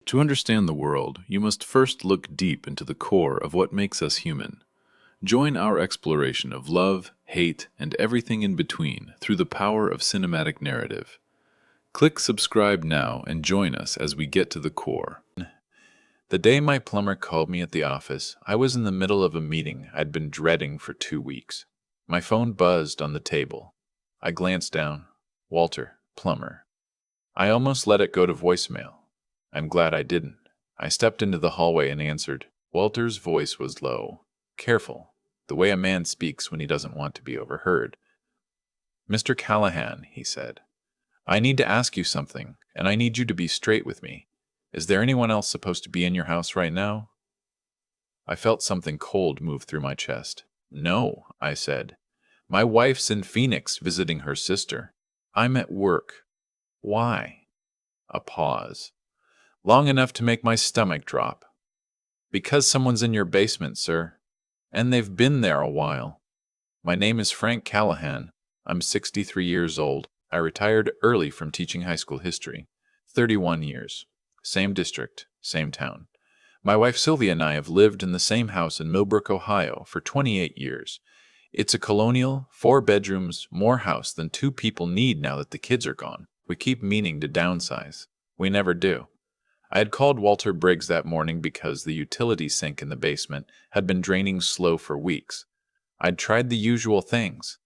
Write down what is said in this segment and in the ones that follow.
To understand the world, you must first look deep into the core of what makes us human. Join our exploration of love, hate, and everything in between through the power of cinematic narrative. Click subscribe now and join us as we get to the core. The day my plumber called me at the office, I was in the middle of a meeting I'd been dreading for 2 weeks. My phone buzzed on the table. I glanced down. Walter, plumber. I almost let it go to voicemail. I'm glad I didn't. I stepped into the hallway and answered. Walter's voice was low, careful, the way a man speaks when he doesn't want to be overheard. Mr. Callahan, he said, I need to ask you something, and I need you to be straight with me. Is there anyone else supposed to be in your house right now? I felt something cold move through my chest. No, I said. My wife's in Phoenix visiting her sister. I'm at work. Why? A pause. Long enough to make my stomach drop. Because someone's in your basement, sir. And they've been there a while. My name is Frank Callahan. I'm 63 years old. I retired early from teaching high school history. 31 years. Same district, same town. My wife Sylvia and I have lived in the same house in Millbrook, Ohio for 28 years. It's a colonial, 4 bedrooms, more house than 2 people need now that the kids are gone. We keep meaning to downsize. We never do. I had called Walter Briggs that morning because the utility sink in the basement had been draining slow for weeks. I'd tried the usual things.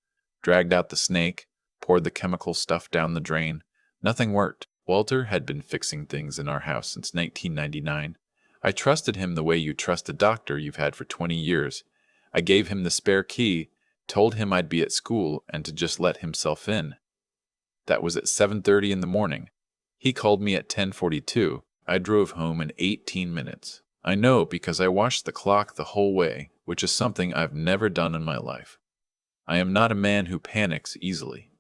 Dragged out the snake, poured the chemical stuff down the drain. Nothing worked. Walter had been fixing things in our house since 1999. I trusted him the way you trust a doctor you've had for 20 years. I gave him the spare key, told him I'd be at school and to just let himself in. That was at 7:30 in the morning. He called me at 10:42. I drove home in 18 minutes. I know because I watched the clock the whole way, which is something I've never done in my life. I am not a man who panics easily.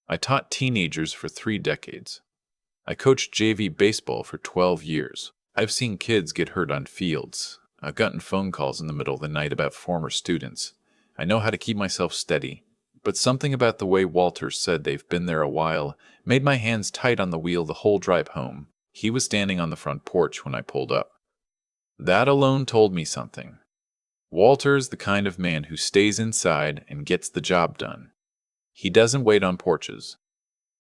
I taught teenagers for 3 decades. I coached JV baseball for 12 years. I've seen kids get hurt on fields. I've gotten phone calls in the middle of the night about former students. I know how to keep myself steady. But something about the way Walter said they've been there a while made my hands tight on the wheel the whole drive home. He was standing on the front porch when I pulled up. That alone told me something. Walter's the kind of man who stays inside and gets the job done. He doesn't wait on porches.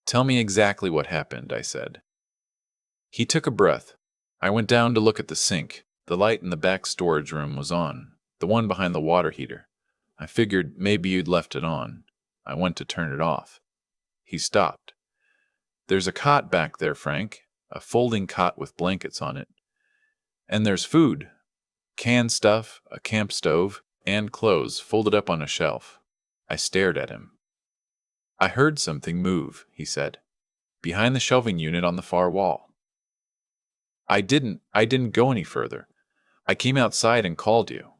Tell me exactly what happened, I said. He took a breath. I went down to look at the sink. The light in the back storage room was on, the one behind the water heater. I figured maybe you'd left it on. I went to turn it off. He stopped. There's a cot back there, Frank. A folding cot with blankets on it. And there's food. Canned stuff, a camp stove, and clothes folded up on a shelf. I stared at him. I heard something move, he said, behind the shelving unit on the far wall. I didn't go any further. I came outside and called you.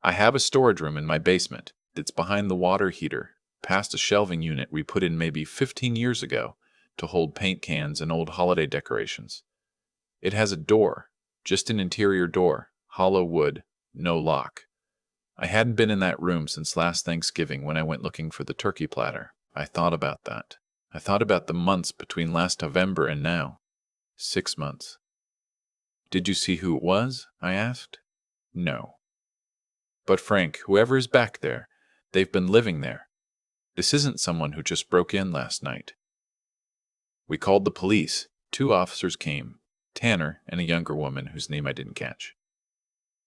I have a storage room in my basement. It's behind the water heater, past a shelving unit we put in maybe 15 years ago to hold paint cans and old holiday decorations. It has a door, just an interior door, hollow wood, no lock. I hadn't been in that room since last Thanksgiving when I went looking for the turkey platter. I thought about that. I thought about the months between last November and now. 6 months. Did you see who it was? I asked. No. But Frank, whoever is back there, they've been living there. This isn't someone who just broke in last night. We called the police. 2 officers came, Tanner and a younger woman whose name I didn't catch.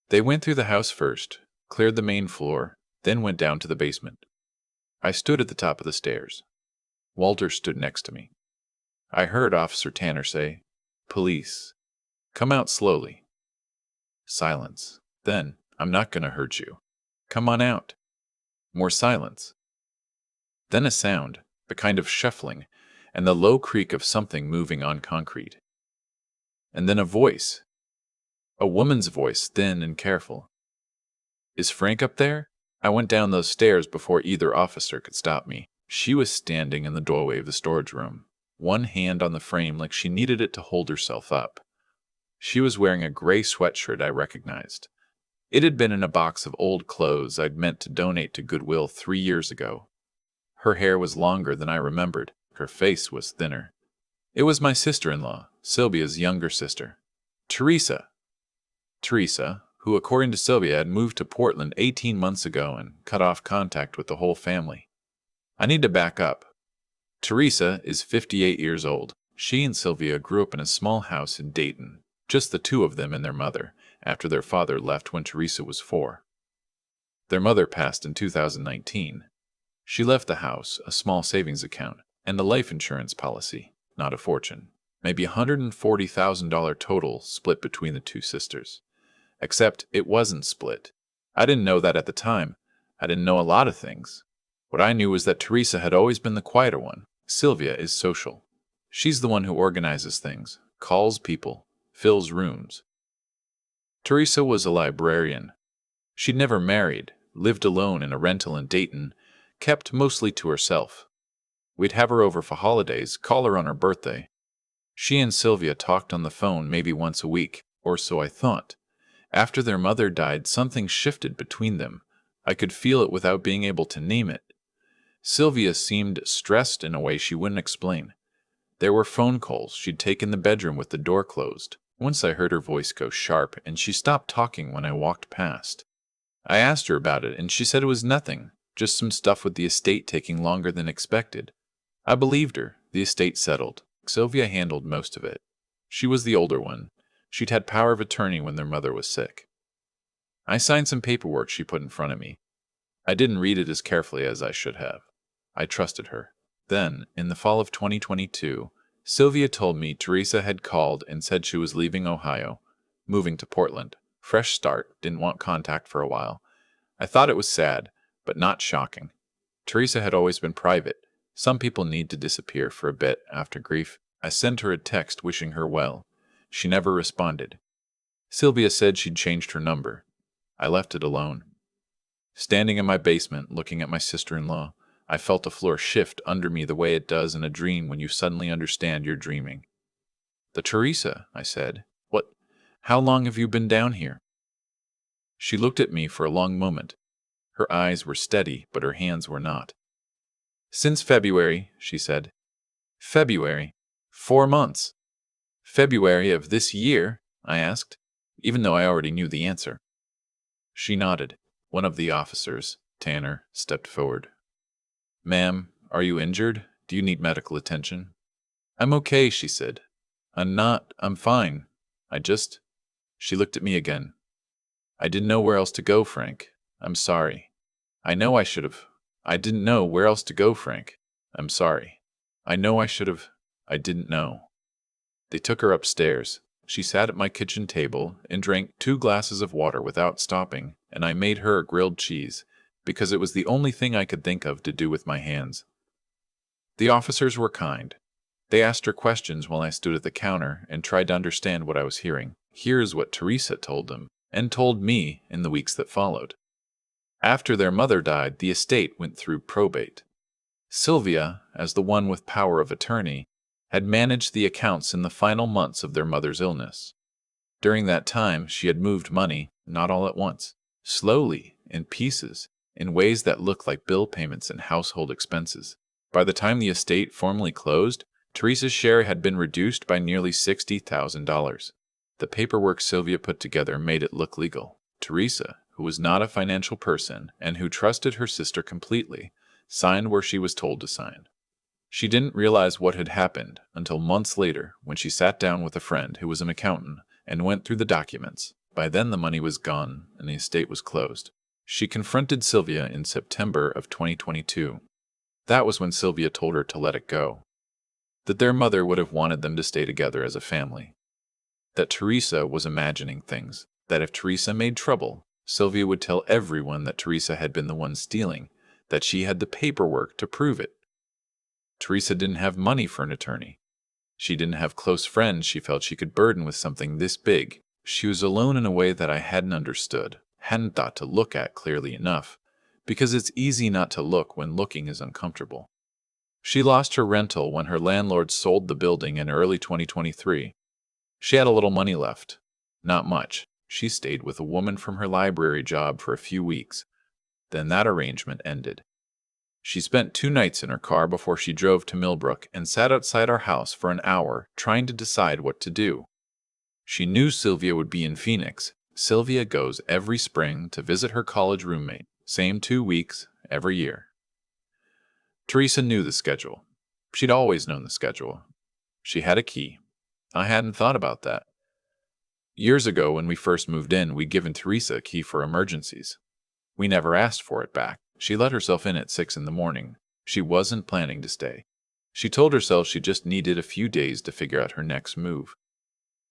They went through the house first, cleared the main floor, then went down to the basement. I stood at the top of the stairs. Walter stood next to me. I heard Officer Tanner say, "Police. Come out slowly." Silence. Then, "I'm not going to hurt you. Come on out." More silence. Then a sound, the kind of shuffling, and the low creak of something moving on concrete. And then a voice. A woman's voice, thin and careful. "Is Frank up there?" I went down those stairs before either officer could stop me. She was standing in the doorway of the storage room, one hand on the frame like she needed it to hold herself up. She was wearing a gray sweatshirt I recognized. It had been in a box of old clothes I'd meant to donate to Goodwill 3 years ago. Her hair was longer than I remembered. Her face was thinner. It was my sister-in-law, Sylvia's younger sister. Teresa. Teresa, who according to Sylvia had moved to Portland 18 months ago and cut off contact with the whole family. I need to back up. Teresa is 58 years old. She and Sylvia grew up in a small house in Dayton, just the two of them and their mother, after their father left when Teresa was 4. Their mother passed in 2019. She left the house, a small savings account, and a life insurance policy, not a fortune. Maybe $140,000 total split between the two sisters. Except it wasn't split. I didn't know that at the time. I didn't know a lot of things. What I knew was that Teresa had always been the quieter one. Sylvia is social. She's the one who organizes things, calls people, fills rooms. Teresa was a librarian. She'd never married, lived alone in a rental in Dayton, kept mostly to herself. We'd have her over for holidays, call her on her birthday. She and Sylvia talked on the phone maybe once a week, or so I thought. After their mother died, something shifted between them. I could feel it without being able to name it. Sylvia seemed stressed in a way she wouldn't explain. There were phone calls she'd take in the bedroom with the door closed. Once I heard her voice go sharp, and she stopped talking when I walked past. I asked her about it, and she said it was nothing, just some stuff with the estate taking longer than expected. I believed her. The estate settled. Sylvia handled most of it. She was the older one. She'd had power of attorney when their mother was sick. I signed some paperwork she put in front of me. I didn't read it as carefully as I should have. I trusted her. Then, in the fall of 2022, Sylvia told me Teresa had called and said she was leaving Ohio, moving to Portland. Fresh start, didn't want contact for a while. I thought it was sad, but not shocking. Teresa had always been private. Some people need to disappear for a bit after grief. I sent her a text wishing her well. She never responded. Sylvia said she'd changed her number. I left it alone. Standing in my basement, looking at my sister-in-law, I felt the floor shift under me the way it does in a dream when you suddenly understand you're dreaming. "The Teresa," I said. How long have you been down here?" She looked at me for a long moment. Her eyes were steady, but her hands were not. "Since February," she said. "February? 4 months." "February of this year?" I asked, even though I already knew the answer. She nodded. One of the officers, Tanner, stepped forward. "Ma'am, are you injured? Do you need medical attention?" "I'm okay," she said. I'm fine. She looked at me again. "I didn't know where else to go, Frank. I'm sorry. I know I should have. I didn't know where else to go, Frank. I'm sorry. I know I should have. I didn't know." They took her upstairs. She sat at my kitchen table and drank 2 glasses of water without stopping, and I made her a grilled cheese, because it was the only thing I could think of to do with my hands. The officers were kind. They asked her questions while I stood at the counter and tried to understand what I was hearing. Here's what Teresa told them, and told me in the weeks that followed. After their mother died, the estate went through probate. Sylvia, as the one with power of attorney, had managed the accounts in the final months of their mother's illness. During that time, she had moved money, not all at once, slowly, in pieces, in ways that looked like bill payments and household expenses. By the time the estate formally closed, Teresa's share had been reduced by nearly $60,000. The paperwork Sylvia put together made it look legal. Teresa, who was not a financial person and who trusted her sister completely, signed where she was told to sign. She didn't realize what had happened until months later when she sat down with a friend who was an accountant and went through the documents. By then the money was gone and the estate was closed. She confronted Sylvia in September of 2022. That was when Sylvia told her to let it go. That their mother would have wanted them to stay together as a family. That Teresa was imagining things. That if Teresa made trouble, Sylvia would tell everyone that Teresa had been the one stealing, that she had the paperwork to prove it. Teresa didn't have money for an attorney. She didn't have close friends she felt she could burden with something this big. She was alone in a way that I hadn't understood, hadn't thought to look at clearly enough, because it's easy not to look when looking is uncomfortable. She lost her rental when her landlord sold the building in early 2023. She had a little money left. Not much. She stayed with a woman from her library job for a few weeks. Then that arrangement ended. She spent 2 nights in her car before she drove to Millbrook and sat outside our house for an hour trying to decide what to do. She knew Sylvia would be in Phoenix. Sylvia goes every spring to visit her college roommate, same 2 weeks every year. Teresa knew the schedule. She'd always known the schedule. She had a key. I hadn't thought about that. Years ago, when we first moved in, we'd given Teresa a key for emergencies. We never asked for it back. She let herself in at 6 in the morning. She wasn't planning to stay. She told herself she just needed a few days to figure out her next move.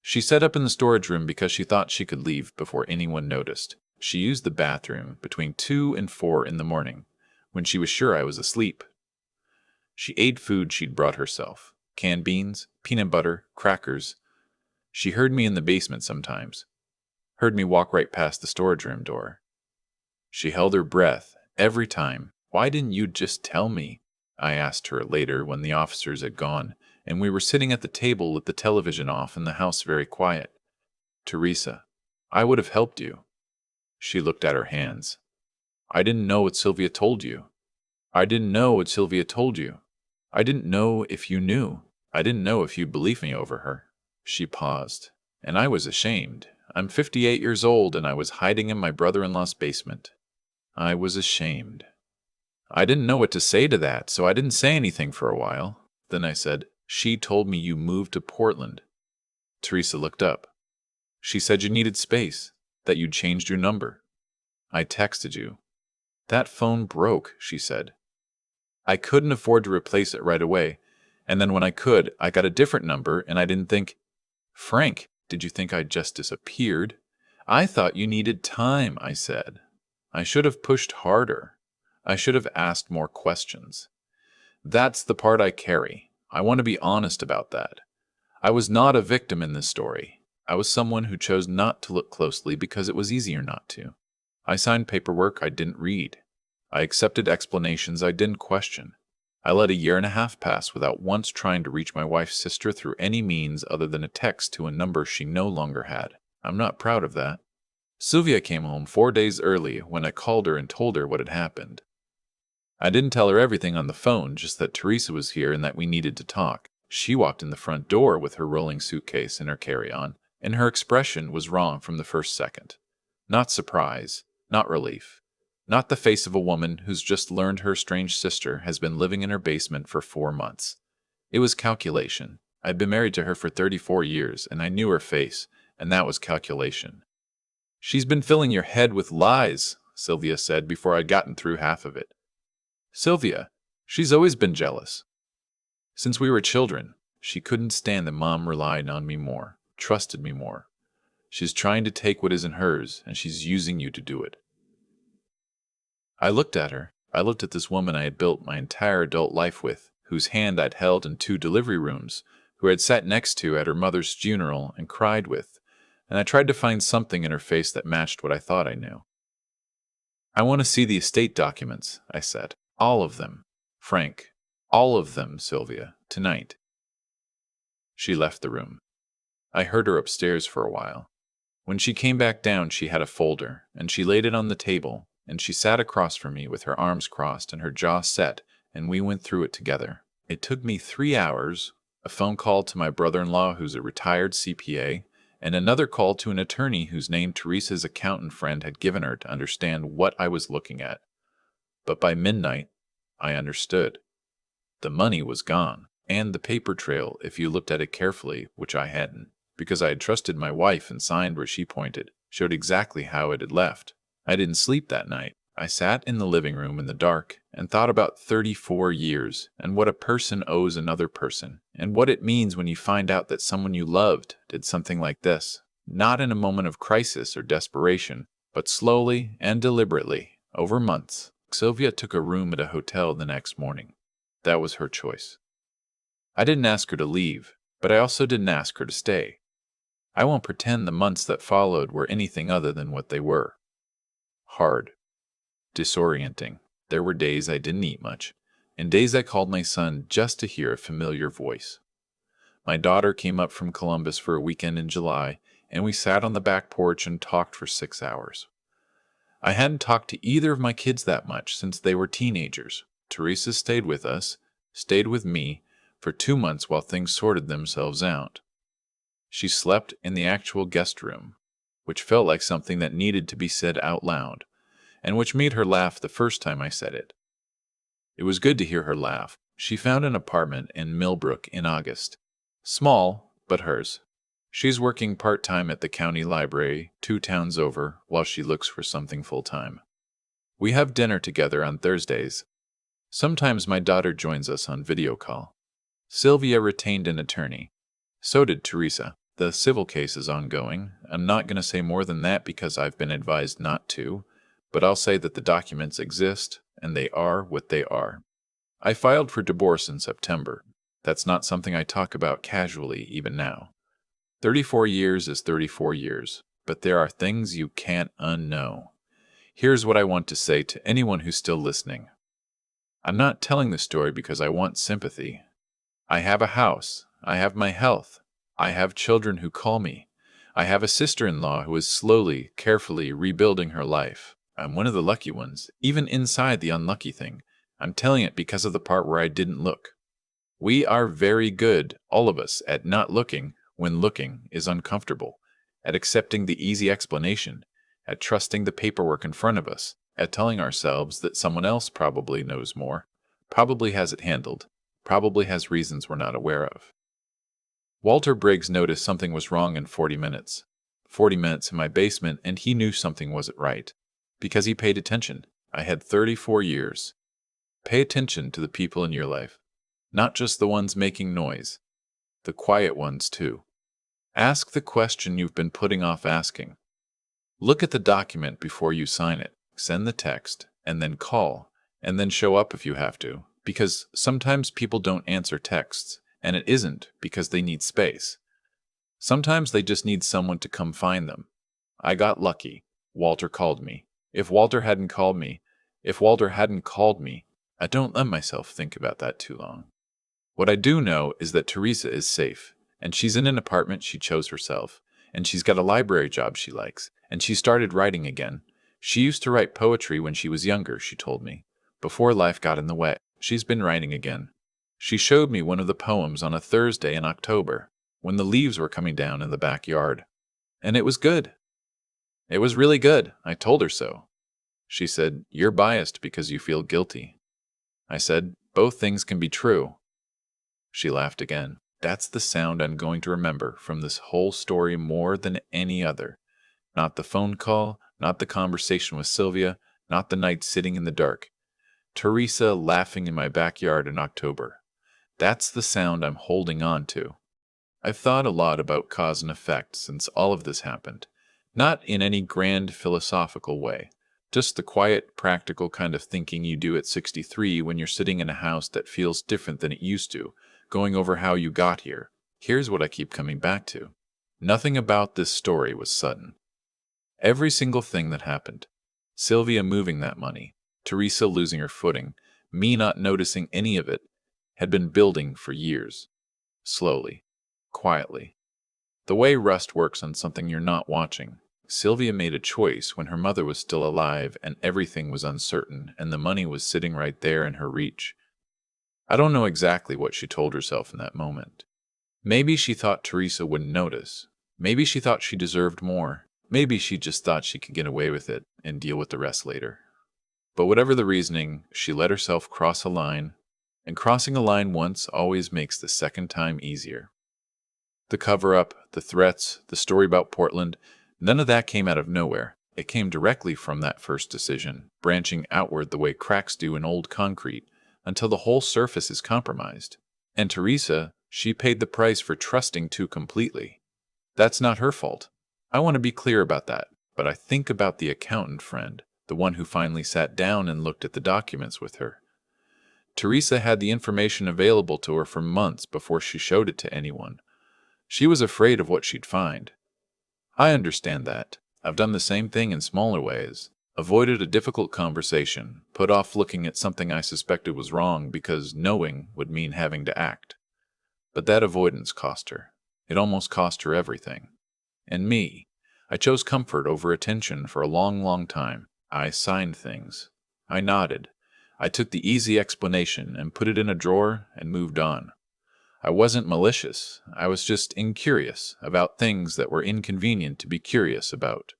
She set up in the storage room because she thought she could leave before anyone noticed. She used the bathroom between 2 and 4 in the morning, when she was sure I was asleep. She ate food she'd brought herself: canned beans, peanut butter, crackers. She heard me in the basement sometimes, heard me walk right past the storage room door. She held her breath every time. "Why didn't you just tell me?" I asked her later when the officers had gone, and we were sitting at the table with the television off and the house very quiet. "Teresa, I would have helped you." She looked at her hands. "I didn't know what Sylvia told you. I didn't know what Sylvia told you. I didn't know if you knew. I didn't know if you'd believe me over her." She paused, and I was ashamed. I'm 58 years old, and I was hiding in my brother-in-law's basement. I was ashamed. I didn't know what to say to that, so I didn't say anything for a while. Then I said, "She told me you moved to Portland." Teresa looked up. "She said you needed space, that you'd changed your number. I texted you." "That phone broke," she said. "I couldn't afford to replace it right away, and then when I could, I got a different number, and I didn't think." "Frank, did you think I'd just disappeared?" "I thought you needed time," I said. I should have pushed harder. I should have asked more questions. That's the part I carry. I want to be honest about that. I was not a victim in this story. I was someone who chose not to look closely because it was easier not to. I signed paperwork I didn't read. I accepted explanations I didn't question. I let a year and a half pass without once trying to reach my wife's sister through any means other than a text to a number she no longer had. I'm not proud of that. Sylvia came home 4 days early when I called her and told her what had happened. I didn't tell her everything on the phone, just that Teresa was here and that we needed to talk. She walked in the front door with her rolling suitcase and her carry-on, and her expression was wrong from the first second. Not surprise, not relief, not the face of a woman who's just learned her strange sister has been living in her basement for 4 months. It was calculation. I'd been married to her for 34 years, and I knew her face, and that was calculation. "She's been filling your head with lies," Sylvia said before I'd gotten through half of it. "Sylvia, she's always been jealous. Since we were children, she couldn't stand that Mom relied on me more, trusted me more. She's trying to take what isn't hers, and she's using you to do it." I looked at her. I looked at this woman I had built my entire adult life with, whose hand I'd held in 2 delivery rooms, who I'd sat next to at her mother's funeral and cried with, and I tried to find something in her face that matched what I thought I knew. "I want to see the estate documents," I said. "All of them. Frank, all of them, Sylvia, tonight." She left the room. I heard her upstairs for a while. When she came back down, she had a folder, and she laid it on the table, and she sat across from me with her arms crossed and her jaw set, and we went through it together. It took me 3 hours, a phone call to my brother-in-law who's a retired CPA, and another call to an attorney whose name Teresa's accountant friend had given her to understand what I was looking at. But by midnight, I understood. The money was gone, and the paper trail, if you looked at it carefully, which I hadn't, because I had trusted my wife and signed where she pointed, showed exactly how it had left. I didn't sleep that night. I sat in the living room in the dark and thought about 34 years and what a person owes another person and what it means when you find out that someone you loved did something like this, not in a moment of crisis or desperation, but slowly and deliberately, over months. Sylvia took a room at a hotel the next morning. That was her choice. I didn't ask her to leave, but I also didn't ask her to stay. I won't pretend the months that followed were anything other than what they were. Hard. Disorienting. There were days I didn't eat much, and days I called my son just to hear a familiar voice. My daughter came up from Columbus for a weekend in July, and we sat on the back porch and talked for 6 hours. I hadn't talked to either of my kids that much since they were teenagers. Teresa stayed with us, stayed with me, for 2 months while things sorted themselves out. She slept in the actual guest room, which felt like something that needed to be said out loud, and which made her laugh the first time I said it. It was good to hear her laugh. She found an apartment in Millbrook in August. Small, but hers. She's working part-time at the county library 2 towns over while she looks for something full-time. We have dinner together on Thursdays. Sometimes my daughter joins us on video call. Sylvia retained an attorney. So did Teresa. The civil case is ongoing. I'm not going to say more than that because I've been advised not to, but I'll say that the documents exist, and they are what they are. I filed for divorce in September. That's not something I talk about casually even now. 34 years is 34 years, but there are things you can't unknow. Here's what I want to say to anyone who's still listening. I'm not telling the story because I want sympathy. I have a house. I have my health. I have children who call me. I have a sister-in-law who is slowly, carefully rebuilding her life. I'm one of the lucky ones, even inside the unlucky thing. I'm telling it because of the part where I didn't look. We are very good, all of us, at not looking when looking is uncomfortable, at accepting the easy explanation, at trusting the paperwork in front of us, at telling ourselves that someone else probably knows more, probably has it handled, probably has reasons we're not aware of. Walter Briggs noticed something was wrong in 40 minutes. 40 minutes in my basement, and he knew something wasn't right. Because he paid attention. I had 34 years. Pay attention to the people in your life. Not just the ones making noise. The quiet ones, too. Ask the question you've been putting off asking. Look at the document before you sign it. Send the text, and then call, and then show up if you have to. Because sometimes people don't answer texts, and it isn't because they need space. Sometimes they just need someone to come find them. I got lucky. Walter called me. If Walter hadn't called me, I don't let myself think about that too long. What I do know is that Teresa is safe, and she's in an apartment she chose herself, and she's got a library job she likes, and she started writing again. She used to write poetry when she was younger, she told me. Before life got in the way, she's been writing again. She showed me one of the poems on a Thursday in October, when the leaves were coming down in the backyard. And it was good. It was really good. I told her so. She said, "You're biased because you feel guilty." I said, "Both things can be true." She laughed again. That's the sound I'm going to remember from this whole story more than any other. Not the phone call, not the conversation with Sylvia, not the night sitting in the dark. Teresa laughing in my backyard in October. That's the sound I'm holding on to. I've thought a lot about cause and effect since all of this happened. Not in any grand philosophical way. Just the quiet, practical kind of thinking you do at 63 when you're sitting in a house that feels different than it used to, going over how you got here. Here's what I keep coming back to. Nothing about this story was sudden. Every single thing that happened. Sylvia moving that money, Teresa losing her footing, me not noticing any of it, had been building for years. Slowly. Quietly. The way rust works on something you're not watching. Sylvia made a choice when her mother was still alive and everything was uncertain and the money was sitting right there in her reach. I don't know exactly what she told herself in that moment. Maybe she thought Teresa wouldn't notice. Maybe she thought she deserved more. Maybe she just thought she could get away with it and deal with the rest later. But whatever the reasoning, she let herself cross a line, and crossing a line once always makes the second time easier. The cover-up, the threats, the story about Portland, none of that came out of nowhere. It came directly from that first decision, branching outward the way cracks do in old concrete, until the whole surface is compromised. And Teresa, she paid the price for trusting too completely. That's not her fault. I want to be clear about that, but I think about the accountant friend, the one who finally sat down and looked at the documents with her. Teresa had the information available to her for months before she showed it to anyone. She was afraid of what she'd find. I understand that. I've done the same thing in smaller ways. Avoided a difficult conversation, put off looking at something I suspected was wrong because knowing would mean having to act. But that avoidance cost her. It almost cost her everything. And me. I chose comfort over attention for a long, long time. I signed things. I nodded. I took the easy explanation and put it in a drawer and moved on. I wasn't malicious. I was just incurious about things that were inconvenient to be curious about.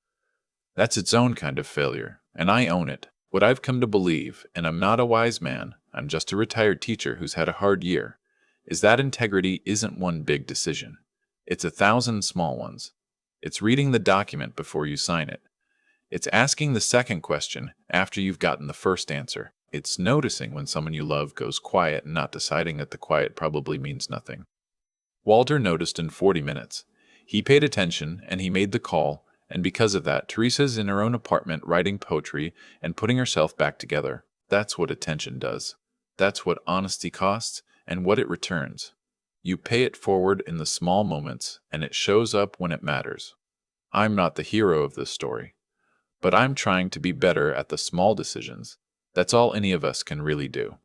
That's its own kind of failure, and I own it. What I've come to believe, and I'm not a wise man, I'm just a retired teacher who's had a hard year, is that integrity isn't one big decision. It's 1,000 small ones. It's reading the document before you sign it. It's asking the second question after you've gotten the first answer. It's noticing when someone you love goes quiet and not deciding that the quiet probably means nothing. Walter noticed in 40 minutes. He paid attention and he made the call, and because of that, Teresa's in her own apartment writing poetry and putting herself back together. That's what attention does. That's what honesty costs and what it returns. You pay it forward in the small moments, and it shows up when it matters. I'm not the hero of this story, but I'm trying to be better at the small decisions. That's all any of us can really do.